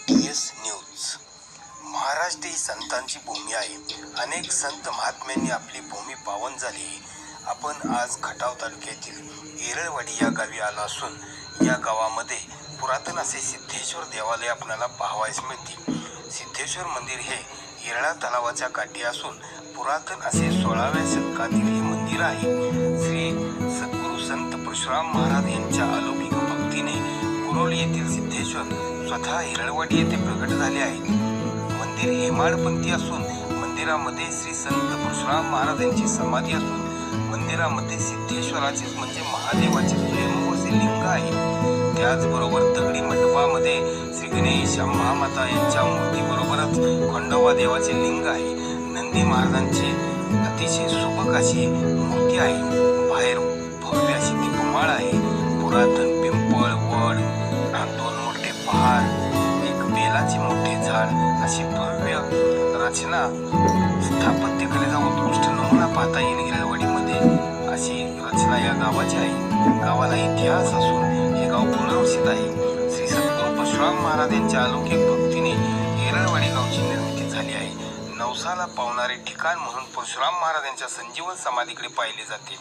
TS news. Maharashtra ही संतांची भूमी आहे. अनेक संत महात्म्यांनी आपली भूमी पावन झाली. आपण आज खटाव तालुक्यातील येरळवाडी या गावी आलो असून या गावामध्ये पुरातन असे सिद्धेश्वर देवालय आपल्याला पाहावयास मिळते. सिद्धेश्वर मंदिर हे येरळा तलावाच्या काठी असून पुरातन असे 16व्या शतकातील हे मंदिर आहे. श्री सद्गुरू संत परशुराम महाराज यांच्या अलौकिक भक्तीने कुरोली येथील सिद्धेश्वर स्वतः येरळवाडी येथे प्रकट झाले आहेत. मंदिर हेमाडपंथी असून मंदिरामध्ये श्री संत परशुराम महाराज यांची समाधी असून मंदिरामध्ये सिद्धेश्वराचे म्हणजे महादेवाचे स्वयंभू असे लिंग आहे. त्याचबरोबर दगडी मंडपामध्ये श्री गणेश महामाता यांच्या मूर्तीबरोबरच खंडोबा देवाचे लिंग आहे. नंदी महाराजांची अतिशय सुबक अशी मूर्ती आहे. बाहेर भव्य अशी दीपमाळ आहे. पुरातन पिंपळ वड, 2 मोठे पहाड, एक बेलाचे मोठे झाड अशी भव्य रचना स्थापत्यकलेचा उत्कृष्ट नमुना पाहता येईल. येरळवाडीमध्ये अशी रचना या गावाची आहे. गावाला इतिहास असून हे गाव पुनर्वसित आहे. श्री सद्गुरू परशुराम महाराज यांच्या अलौकिक भक्तीने येरळवाडी गावची निर्मिती झाली आहे. नवसाला पावणारे ठिकाण म्हणून परशुराम महाराज यांच्या संजीवन समाधीकडे पाहिले जाते.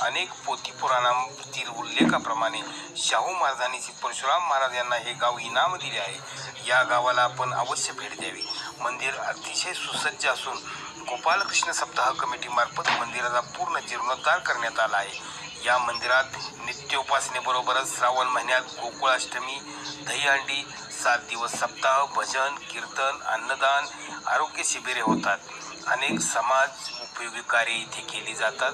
अनेक पोथी पुराणांतील उल्लेखाप्रमाणे शाहू महाराजांनी परशुराम महाराज यांना हे गाव इनाम दिले आहे. या गावाला आपण अवश्य भेट द्यावी. मंदिर अतिशय सुसज्ज असून गोपालकृष्ण सप्ताह कमिटीमार्फत मंदिराचा पूर्ण जीर्णोद्धार करण्यात आला आहे. या मंदिरात नित्योपासनेबरोबरच श्रावण महिन्यात गोकुळाष्टमी, दहीहंडी, 7 दिवस सप्ताह, भजन, कीर्तन, अन्नदान, आरोग्य शिबिरे होतात. अनेक समाज उपयोगी कार्य इथे केली जातात.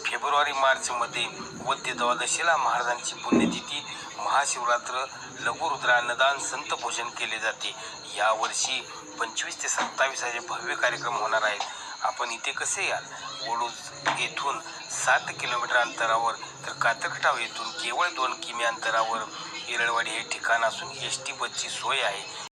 फेब्रुवारी-मार्चमध्ये वद्य द्वादशीला महाराजांची पुण्यतिथी, महाशिवरात्र, लघुरुद्र अन्नदान, संत भोजन केले जाते. यावर्षी 25 ते 27 असे भव्य कार्यक्रम होणार आहेत. आपण इथे कसे याल? वडूज येथून 7 किलोमीटर अंतरावर तर कातरखटाव येथून केवळ 2 किमी अंतरावर येरळवाडी हे ठिकाण असून एसटी बसची सोय आहे.